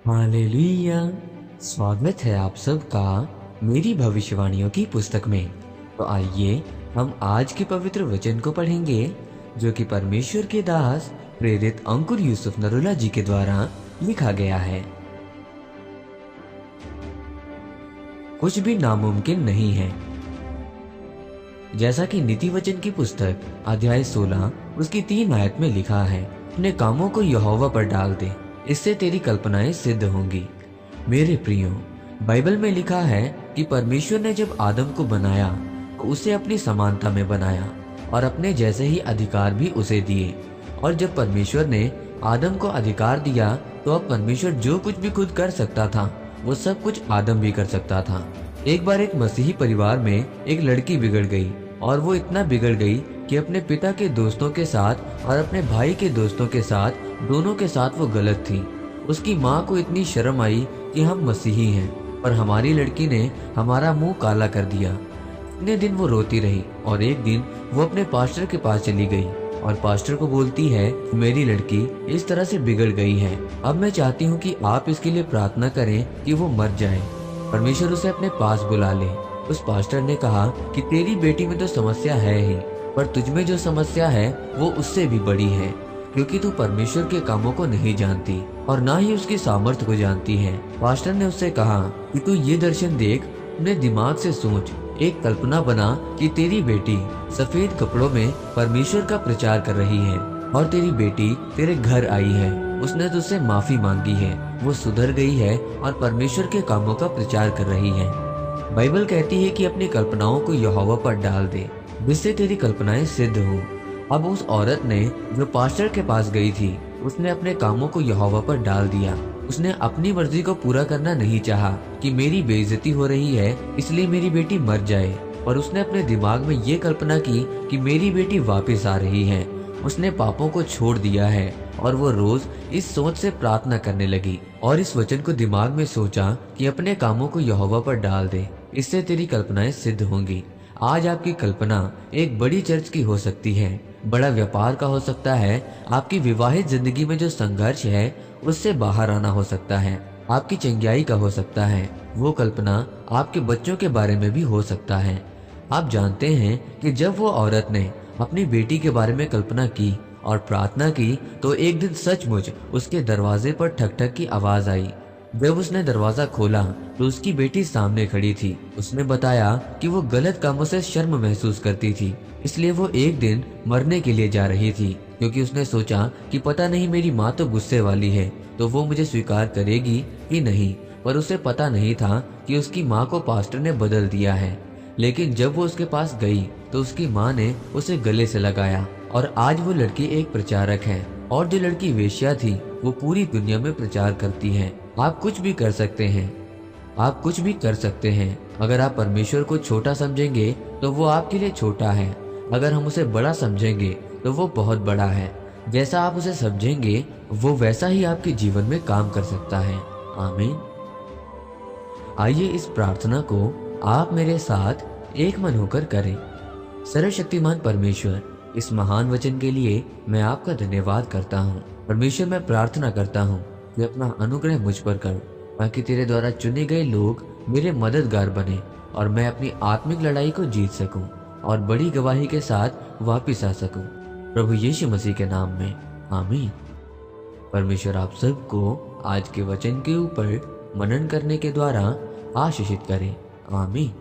Hallelujah. स्वागत है आप सबका मेरी भविष्यवाणियों की पुस्तक में। तो आइए हम आज के पवित्र वचन को पढ़ेंगे जो कि परमेश्वर के दास प्रेरित अंकुर यूसुफ नरूला जी के द्वारा लिखा गया है। कुछ भी नामुमकिन नहीं है। जैसा कि नीति वचन की पुस्तक अध्याय 16 उसकी 3 आयत में लिखा है, अपने कामों को यहोवा पर डाल दे, इससे तेरी कल्पनाएं सिद्ध होंगी। मेरे प्रियो, बाइबल में लिखा है कि परमेश्वर ने जब आदम को बनाया तो उसे अपनी समानता में बनाया और अपने जैसे ही अधिकार भी उसे दिए। और जब परमेश्वर ने आदम को अधिकार दिया तो अब परमेश्वर जो कुछ भी खुद कर सकता था वो सब कुछ आदम भी कर सकता था। एक बार एक मसीही परिवार में एक लड़की बिगड़ गई और वो इतना बिगड़ गई कि अपने पिता के दोस्तों के साथ और अपने भाई के दोस्तों के साथ, दोनों के साथ वो गलत थी। उसकी माँ को इतनी शर्म आई कि हम मसीही हैं पर हमारी लड़की ने हमारा मुंह काला कर दिया। इतने दिन वो रोती रही और एक दिन वो अपने पास्टर के पास चली गई और पास्टर को बोलती है, मेरी लड़की इस तरह से बिगड़ गई है, अब मैं चाहती हूँ कि आप इसके लिए प्रार्थना करें कि वो मर जाए, परमेश्वर उसे अपने पास बुला ले। उस पास्टर ने कहा कि तेरी बेटी में तो समस्या है ही, पर तुझमें जो समस्या है वो उससे भी बड़ी है, क्योंकि तू परमेश्वर के कामों को नहीं जानती और ना ही उसकी सामर्थ्य को जानती है। पास्टर ने उससे कहा कि तू ये दर्शन देख, अपने दिमाग से सोच, एक कल्पना बना कि तेरी बेटी सफेद कपड़ों में परमेश्वर का प्रचार कर रही है और तेरी बेटी तेरे घर आई है, उसने तुझसे माफी मांगी है, वो सुधर गई है और परमेश्वर के कामों का प्रचार कर रही है। बाइबल कहती है कि अपनी कल्पनाओं को यहोवा पर डाल दे, जिससे तेरी कल्पनाएं सिद्ध हो। अब उस औरत ने जो पास्टर के पास गई थी, उसने अपने कामों को यहोवा पर डाल दिया। उसने अपनी मर्जी को पूरा करना नहीं चाहा कि मेरी बेइज्जती हो रही है इसलिए मेरी बेटी मर जाए, पर उसने अपने दिमाग में ये कल्पना की कि मेरी बेटी वापस आ रही है। उसने पापों को छोड़ दिया है और वो रोज इस सोच से प्रार्थना करने लगी और इस वचन को दिमाग में सोचा कि अपने कामों को यहोवा पर डाल दे, इससे तेरी कल्पनाएं सिद्ध होंगी। आज आपकी कल्पना एक बड़ी चर्च की हो सकती है, बड़ा व्यापार का हो सकता है, आपकी विवाहित जिंदगी में जो संघर्ष है उससे बाहर आना हो सकता है, आपकी चंगियाई का हो सकता है, वो कल्पना आपके बच्चों के बारे में भी हो सकता है। आप जानते हैं कि जब वो औरत ने अपनी बेटी के बारे में कल्पना की और प्रार्थना की तो एक दिन सचमुच उसके दरवाजे पर ठक ठक की आवाज आई। जब उसने दरवाजा खोला तो उसकी बेटी सामने खड़ी थी। उसने बताया कि वो गलत कामों से शर्म महसूस करती थी, इसलिए वो एक दिन मरने के लिए जा रही थी, क्योंकि उसने सोचा कि पता नहीं मेरी माँ तो गुस्से वाली है तो वो मुझे स्वीकार करेगी कि नहीं। पर उसे पता नहीं था कि उसकी माँ को पास्टर ने बदल दिया है। लेकिन जब वो उसके पास गई तो उसकी माँ ने उसे गले से लगाया और आज वो लड़की एक प्रचारक है और जो लड़की वेश्या थी वो पूरी दुनिया में प्रचार करती है। आप कुछ भी कर सकते हैं, आप कुछ भी कर सकते हैं। अगर आप परमेश्वर को छोटा समझेंगे तो वो आपके लिए छोटा है, अगर हम उसे बड़ा समझेंगे तो वो बहुत बड़ा है। जैसा आप उसे समझेंगे वो वैसा ही आपके जीवन में काम कर सकता है। आमीन। आइए इस प्रार्थना को आप मेरे साथ एक मन होकर करें। सर्वशक्तिमान परमेश्वर, इस महान वचन के लिए मैं आपका धन्यवाद करता हूँ। परमेश्वर, मैं प्रार्थना करता हूँ कि अपना अनुग्रह मुझ पर कर, ताकि तेरे द्वारा चुने गए लोग मेरे मददगार बने और मैं अपनी आत्मिक लड़ाई को जीत सकूं और बड़ी गवाही के साथ वापिस आ सकूं। प्रभु यीशु मसीह के नाम में, आमीन। परमेश्वर आप सबको आज के वचन के ऊपर मनन करने के द्वारा आशीषित करें। आमीन।